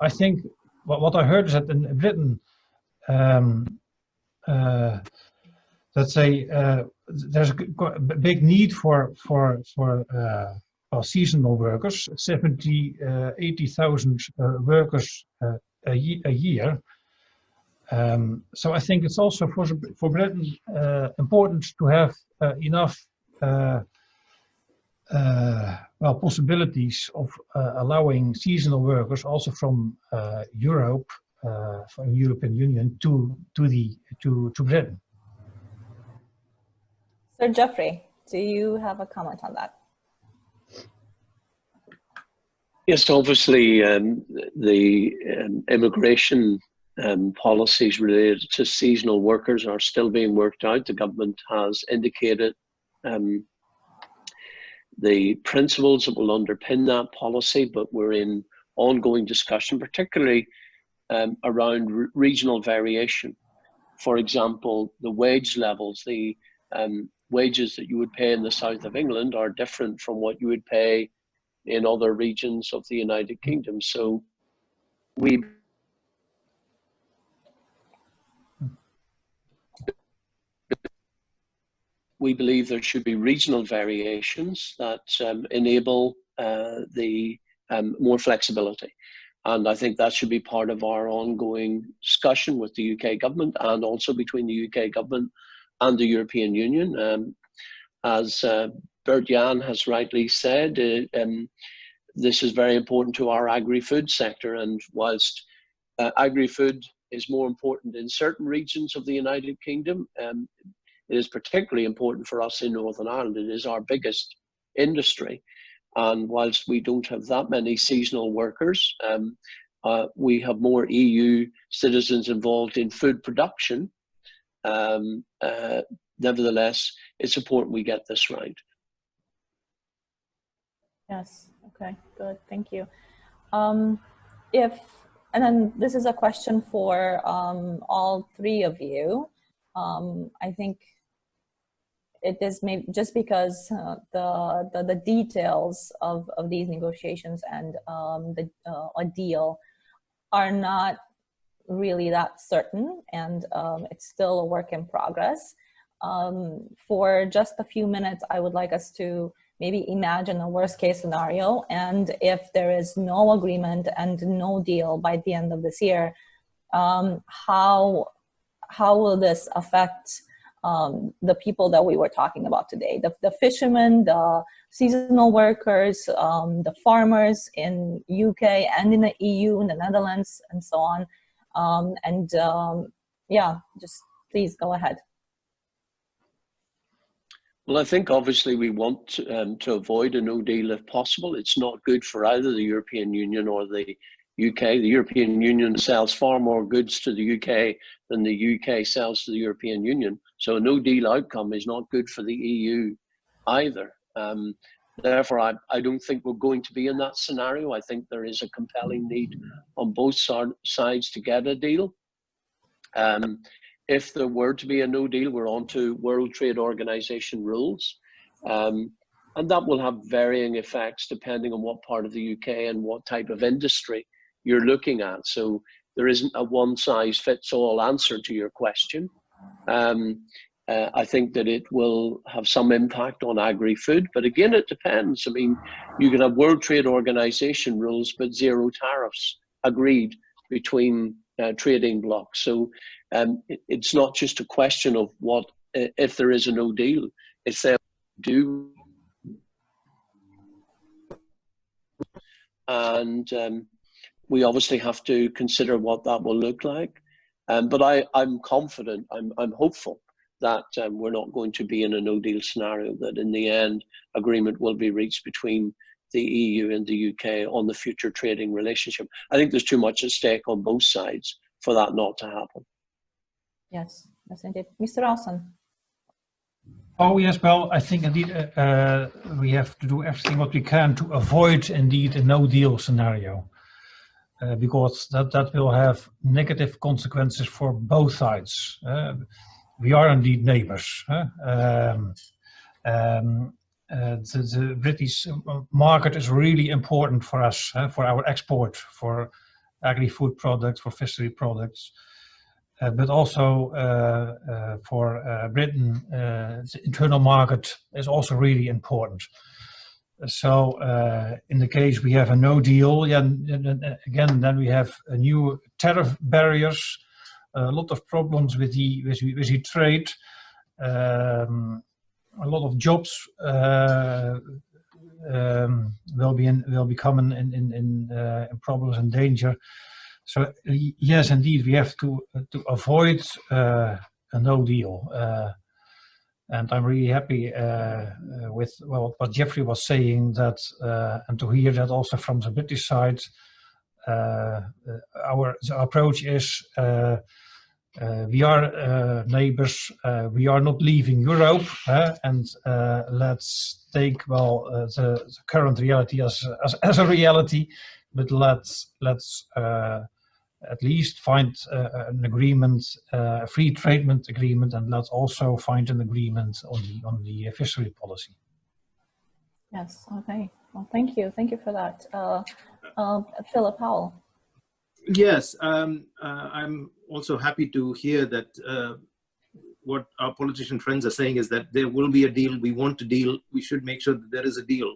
I think what I heard is that in Britain, let's say there's a big need for seasonal workers, 80,000 workers a year. So I think it's also for Britain important to have enough possibilities of allowing seasonal workers also from Europe, from European Union to Britain. Sir Jeffrey, do you have a comment on that? Yes, obviously the immigration policies related to seasonal workers are still being worked out. The government has indicated the principles that will underpin that policy, but we're in ongoing discussion, particularly around regional variation. For example, the wage levels, the wages that you would pay in the south of England are different from what you would pay in other regions of the United Kingdom. So we believe there should be regional variations that enable the more flexibility. And I think that should be part of our ongoing discussion with the UK government, and also between the UK government and the European Union. As Bert-Jan has rightly said, this is very important to our agri-food sector. And whilst agri-food is more important in certain regions of the United Kingdom, it is particularly important for us in Northern Ireland. It is our biggest industry. And whilst we don't have that many seasonal workers, we have more EU citizens involved in food production. Nevertheless, it's important we get this right. Yes, okay, good, thank you. And then this is a question for all three of you. I think it is maybe just because the details of these negotiations and a deal are not really that certain, and it's still a work in progress. For just a few minutes, I would like us to maybe imagine a worst case scenario, and if there is no agreement and no deal by the end of this year, how will this affect the people that we were talking about today, the fishermen, the seasonal workers, the farmers in UK and in the EU, in the Netherlands, and so on. Yeah, just please go ahead. Well, I think obviously we want to avoid a no deal if possible. It's not good for either the European Union or the UK. The European Union sells far more goods to the UK than the UK sells to the European Union. So a no deal outcome is not good for the EU either. Therefore, I don't think we're going to be in that scenario. I think there is a compelling need on both sides to get a deal. If there were to be a no deal, we're on to World Trade Organization rules. And that will have varying effects depending on what part of the UK and what type of industry you're looking at. So there isn't a one-size-fits-all answer to your question. I think that it will have some impact on agri-food, but again, it depends. I mean, you can have World Trade Organization rules, but zero tariffs agreed between trading blocs. So it's not just a question of what if there is a no deal, it's them do. And we obviously have to consider what that will look like. But I'm confident, I'm hopeful that we're not going to be in a no deal scenario, that in the end agreement will be reached between the EU and the UK on the future trading relationship. I think there's too much at stake on both sides for that not to happen. Yes, yes indeed. Mr. Ruissen. Oh yes, well, I think indeed we have to do everything what we can to avoid indeed a no deal scenario, because that will have negative consequences for both sides. We are indeed neighbors. The British market is really important for us, for our export, for agri-food products, for fishery products. But also for Britain, the internal market is also really important. So in the case we have a no deal, yeah, again, then we have a new tariff barriers, a lot of problems with the trade, a lot of jobs will become in problems and danger. So yes, indeed, we have to avoid a no deal, and I'm really happy with what Jeffrey was saying, that and to hear that also from the British side. Our approach is we are neighbors. We are not leaving Europe, and let's take the current reality as a reality, but let's at least find an agreement, a free trade agreement, and let's also find an agreement on the fishery policy. Yes. Okay. Well, thank you for that, Philip Powell. Yes, I'm also happy to hear that what our politician friends are saying is that there will be a deal. We want a deal. We should make sure that there is a deal.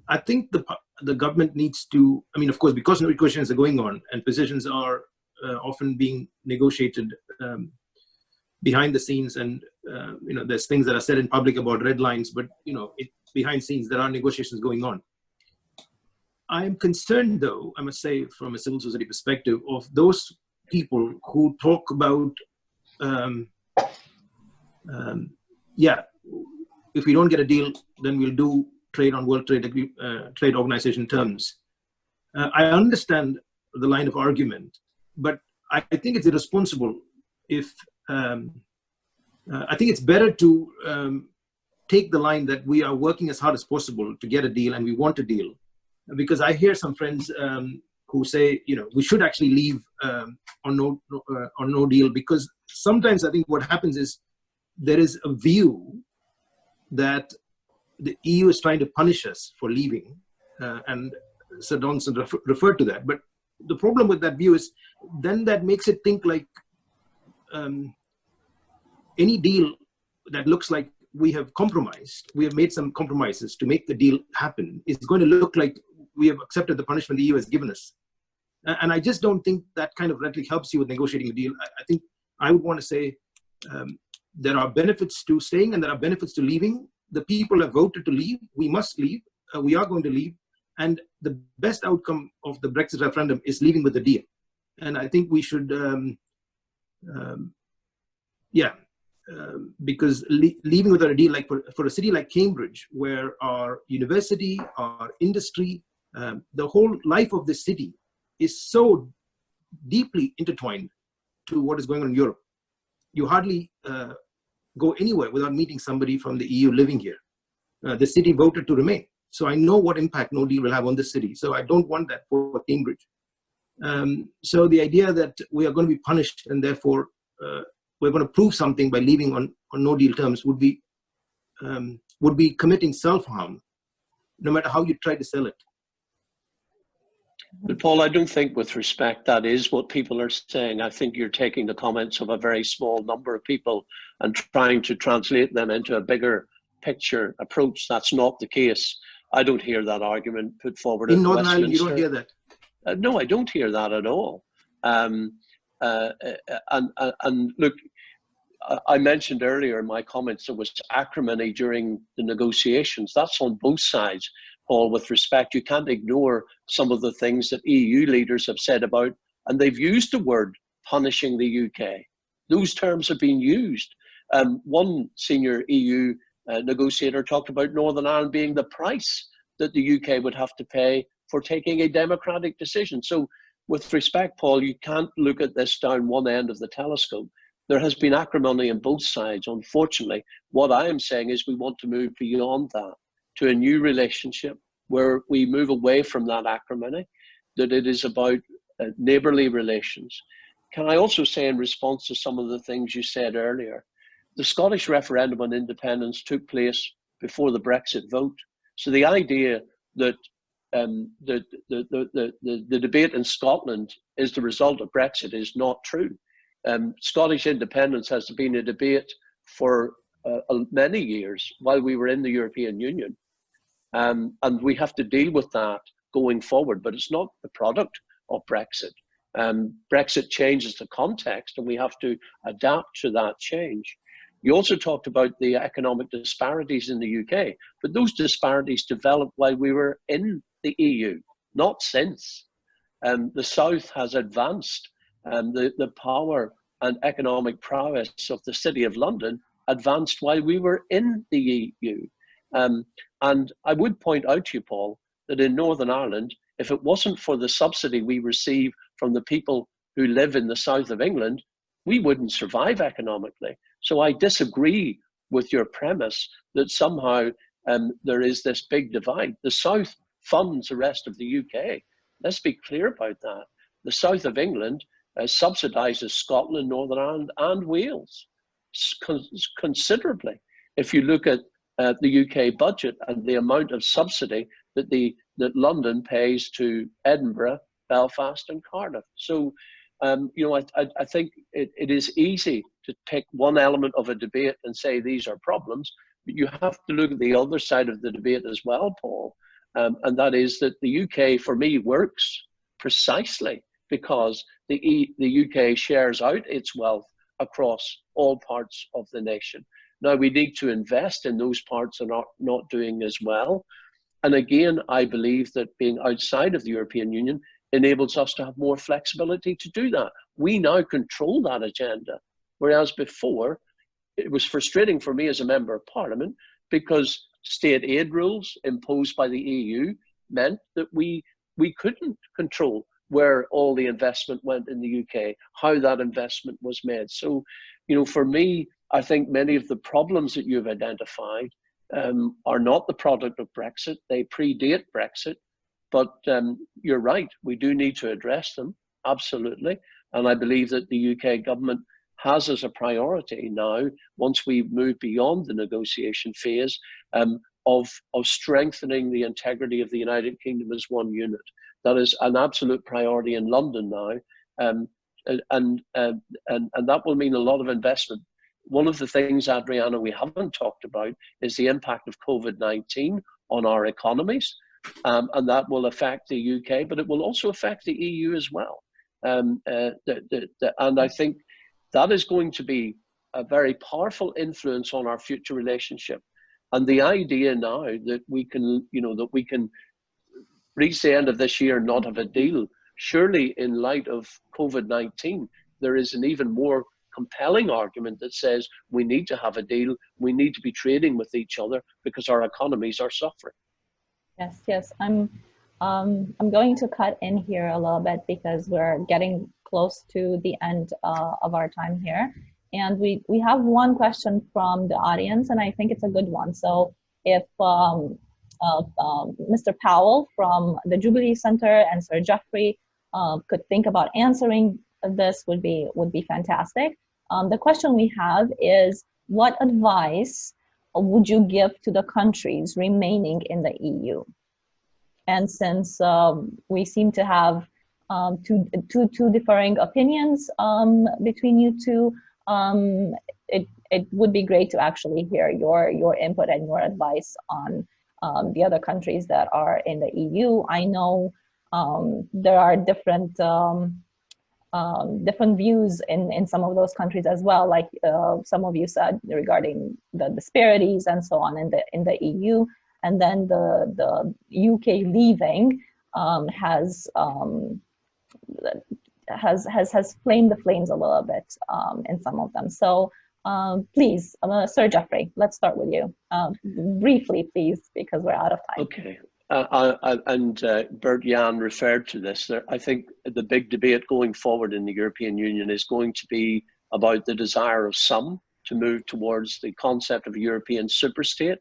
I think the government needs to, I mean, of course, because negotiations are going on and positions are often being negotiated behind the scenes, and there's things that are said in public about red lines, but behind scenes there are negotiations going on. I am concerned, though, I must say, from a civil society perspective, of those people who talk about, yeah, if we don't get a deal, then we'll do trade on World Trade Organization terms. I understand the line of argument, but I think it's irresponsible if, I think it's better to take the line that we are working as hard as possible to get a deal and we want a deal. Because I hear some friends who say, we should actually leave on no deal, because sometimes I think what happens is there is a view that the EU is trying to punish us for leaving, and Sir Donaldson referred to that. But the problem with that view is then that makes it think like any deal that looks like we have made some compromises to make the deal happen, is going to look like we have accepted the punishment the EU has given us. And I just don't think that kind of rhetoric helps you with negotiating a deal. I think I would want to say there are benefits to staying and there are benefits to leaving. The people have voted to leave. We must leave. We are going to leave. And the best outcome of the Brexit referendum is leaving with a deal. And I think we should, because leaving without a deal, like for a city like Cambridge, where our university, our industry, the whole life of this city is so deeply intertwined to what is going on in Europe. You hardly go anywhere without meeting somebody from the EU living here. The city voted to remain. So I know what impact no deal will have on the city. So I don't want that for Cambridge. So the idea that we are going to be punished and therefore we're going to prove something by leaving on no deal terms would be committing self-harm, no matter how you try to sell it. But Paul, I don't think with respect that is what people are saying. I think you're taking the comments of a very small number of people and trying to translate them into a bigger picture approach. That's not the case. I don't hear that argument put forward in Northern Ireland. You don't hear that? No, I don't hear that at all. And look, I mentioned earlier in my comments there was acrimony during the negotiations. That's on both sides, Paul, with respect. You can't ignore some of the things that EU leaders have said about, and they've used the word punishing the UK. Those terms have been used. One senior EU negotiator talked about Northern Ireland being the price that the UK would have to pay for taking a democratic decision. So with respect, Paul, you can't look at this down one end of the telescope. There has been acrimony on both sides, unfortunately. What I am saying is we want to move beyond that to a new relationship where we move away from that acrimony, that it is about neighbourly relations. Can I also say, in response to some of the things you said earlier, the Scottish referendum on independence took place before the Brexit vote. So the idea that the debate in Scotland is the result of Brexit is not true. Scottish independence has been a debate for many years while we were in the European Union. And we have to deal with that going forward, but it's not the product of Brexit. Brexit changes the context and we have to adapt to that change. You also talked about the economic disparities in the UK, but those disparities developed while we were in the EU, not since. The South has advanced, the power and economic prowess of the City of London advanced while we were in the EU. And I would point out to you, Paul, that in Northern Ireland, if it wasn't for the subsidy we receive from the people who live in the south of England, we wouldn't survive economically. So I disagree with your premise that somehow there is this big divide. The South funds the rest of the UK. Let's be clear about that. The south of England subsidises Scotland, Northern Ireland and Wales considerably. If you look at the UK budget and the amount of subsidy that London pays to Edinburgh, Belfast and Cardiff. So I think it is easy to pick one element of a debate and say these are problems, but you have to look at the other side of the debate as well, Paul. And that is that the UK, for me, works precisely because the UK shares out its wealth across all parts of the nation. Now, we need to invest in those parts that are not doing as well. And again, I believe that being outside of the European Union enables us to have more flexibility to do that. We now control that agenda, whereas before, it was frustrating for me as a member of Parliament because state aid rules imposed by the EU meant that we couldn't control where all the investment went in the UK, how that investment was made. So, for me, I think many of the problems that you've identified are not the product of Brexit. They predate Brexit. But you're right, we do need to address them, absolutely. And I believe that the UK government has as a priority now, once we move beyond the negotiation phase, of strengthening the integrity of the United Kingdom as one unit. That is an absolute priority in London now, and that will mean a lot of investment. One of the things, Adriana, we haven't talked about is the impact of COVID-19 on our economies, and that will affect the UK, but it will also affect the EU as well. And I think that is going to be a very powerful influence on our future relationship. And the idea now that we can, that we can reach the end of this year and not have a deal, surely in light of COVID-19, there is an even more compelling argument that says we need to have a deal, we need to be trading with each other because our economies are suffering. Yes. I'm going to cut in here a little bit because we're getting close to the end of our time here. And we have one question from the audience, and I think it's a good one. So if Mr. Powell from the Jubilee Center and Sir Geoffrey could think about answering this, would be fantastic. The question we have is, what advice would you give to the countries remaining in the EU? And since we seem to have two differing opinions between you two, it would be great to actually hear your input and your advice on the other countries that are in the EU. I know there are different views in some of those countries as well, like some of you said regarding the disparities and so on in the EU. And then the UK leaving has flamed the flames a little bit in some of them. So please, Sir Geoffrey, let's start with you. Briefly, please, because we're out of time. Okay. Bert-Jan referred to this. I think the big debate going forward in the European Union is going to be about the desire of some to move towards the concept of a European superstate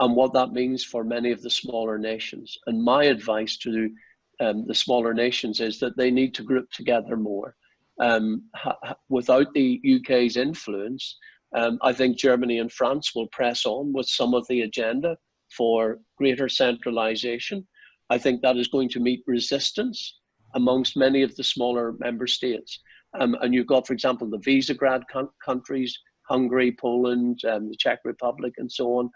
and what that means for many of the smaller nations. And my advice to the smaller nations is that they need to group together more. Without the UK's influence, I think Germany and France will press on with some of the agenda for greater centralization. I think that is going to meet resistance amongst many of the smaller member states. And you've got, for example, the Visegrad countries, Hungary, Poland, the Czech Republic, and so on.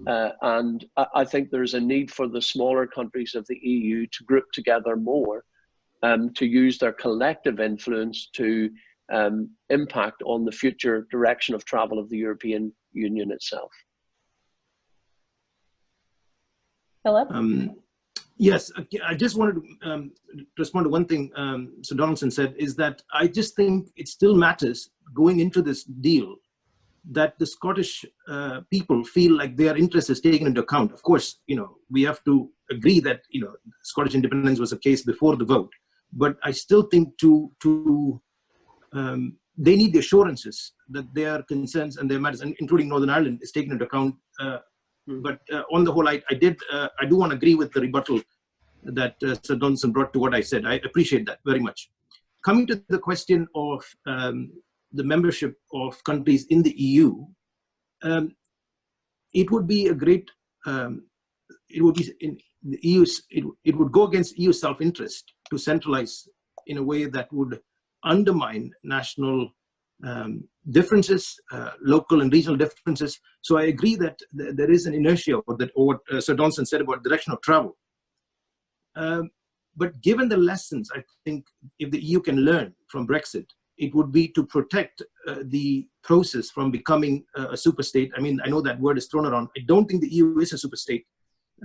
And I think there's a need for the smaller countries of the EU to group together more, to use their collective influence to impact on the future direction of travel of the European Union itself. Philip? Yes, I just wanted to respond to one thing Sir Donaldson said, is that I just think it still matters going into this deal that the Scottish people feel like their interest is taken into account. Of course, we have to agree that, Scottish independence was a case before the vote, but I still think they need the assurances that their concerns and their matters, including Northern Ireland, is taken into account. But on the whole, I do want to agree with the rebuttal that Sir Donaldson brought to what I said. I appreciate that very much. Coming to the question of the membership of countries in the EU, it would be a great, it would be in the EU, it would go against EU self-interest to centralize in a way that would undermine national differences, local and regional differences. So I agree that there is an inertia, or what Sir Donaldson said about direction of travel. But given the lessons, I think if the EU can learn from Brexit, it would be to protect the process from becoming a superstate. I mean, I know that word is thrown around. I don't think the EU is a superstate.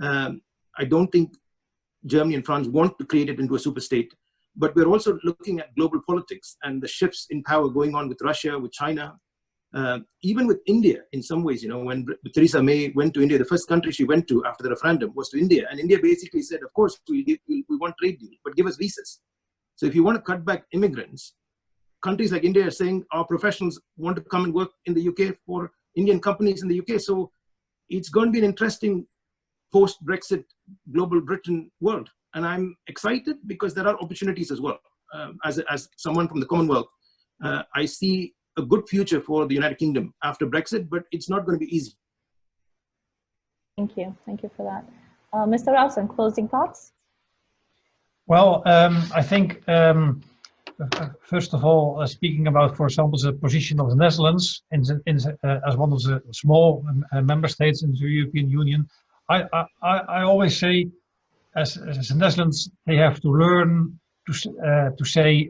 I don't think Germany and France want to create it into a superstate. But we're also looking at global politics and the shifts in power going on with Russia, with China, even with India in some ways. When Theresa May went to India, the first country she went to after the referendum was to India. And India basically said, of course, we want trade deal, but give us visas. So if you want to cut back immigrants, countries like India are saying our professionals want to come and work in the UK for Indian companies in the UK. So it's going to be an interesting post-Brexit global Britain world. And I'm excited because there are opportunities as well. As someone from the Commonwealth, I see a good future for the United Kingdom after Brexit, but it's not going to be easy. Thank you for that. Mr. Ruissen, closing thoughts? Well, I think, first of all, speaking about, for example, the position of the Netherlands as one of the small member states in the European Union, I always say, as the Netherlands, they have to learn to say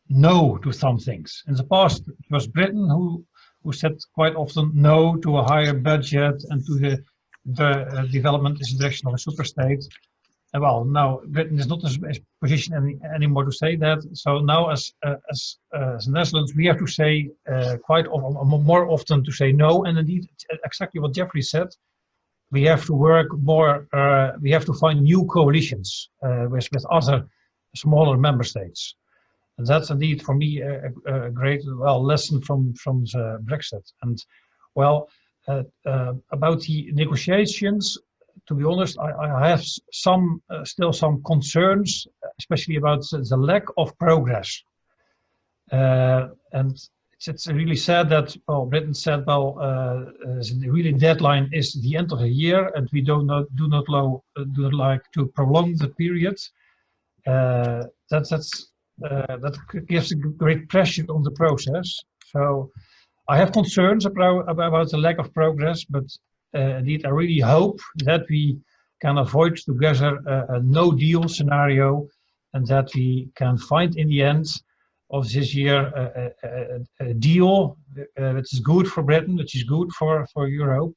no to some things. In the past, it was Britain who said quite often no to a higher budget and to the development in the direction of a superstate. And well, now Britain is not in a position anymore to say that. So now, as the Netherlands, we have to say more often to say no. And indeed, exactly what Jeffrey said. We have to work more, we have to find new coalitions with other smaller member states. And that's indeed for me a great lesson from the Brexit. And well, about the negotiations, to be honest, I have still some concerns, especially about the lack of progress. And it's really sad that, well, Britain said, well, the really deadline is the end of the year, and we do not like to prolong the period. That gives a great pressure on the process. So I have concerns about the lack of progress, but indeed I really hope that we can avoid together a no-deal scenario, and that we can find in the end of this year a deal which is good for Britain, which is good for Europe,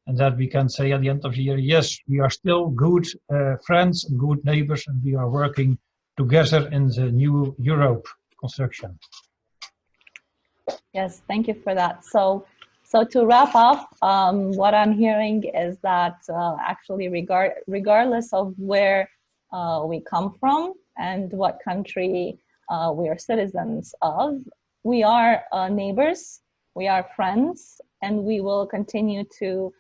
and that we can say at the end of the year, yes, we are still good friends and good neighbors, and we are working together in the new Europe construction. Yes, thank you for that. So to wrap up, what I'm hearing is that actually regardless of where we come from and what country we are citizens of, we are neighbors, we are friends, and we will continue to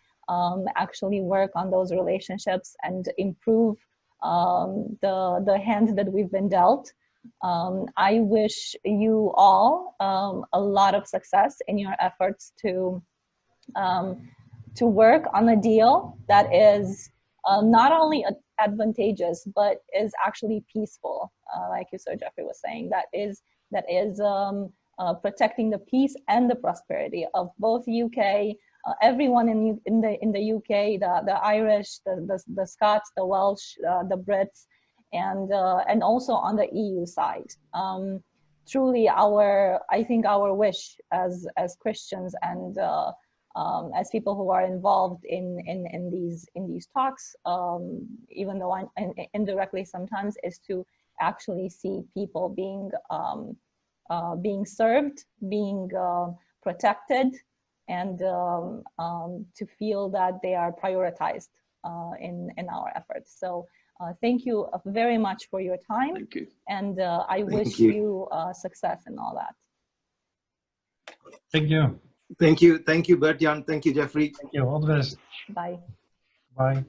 actually work on those relationships and improve the hand that we've been dealt. I wish you all a lot of success in your efforts to work on a deal that is not only advantageous, but is actually peaceful, like you, Sir Jeffrey, was saying, that is protecting the peace and the prosperity of both UK, everyone in the UK, the Irish, the Scots, the Welsh, the Brits, and also on the EU side. Truly, I think our wish as Christians and as people who are involved in these talks, even though indirectly sometimes, is to actually see people being served, being protected, and to feel that they are prioritized in our efforts. So thank you very much for your time. Thank you. And I wish you success in all that. Thank you. Thank you, Bert-Jan. Thank you, Jeffrey. Thank you. All the best. Bye. Bye.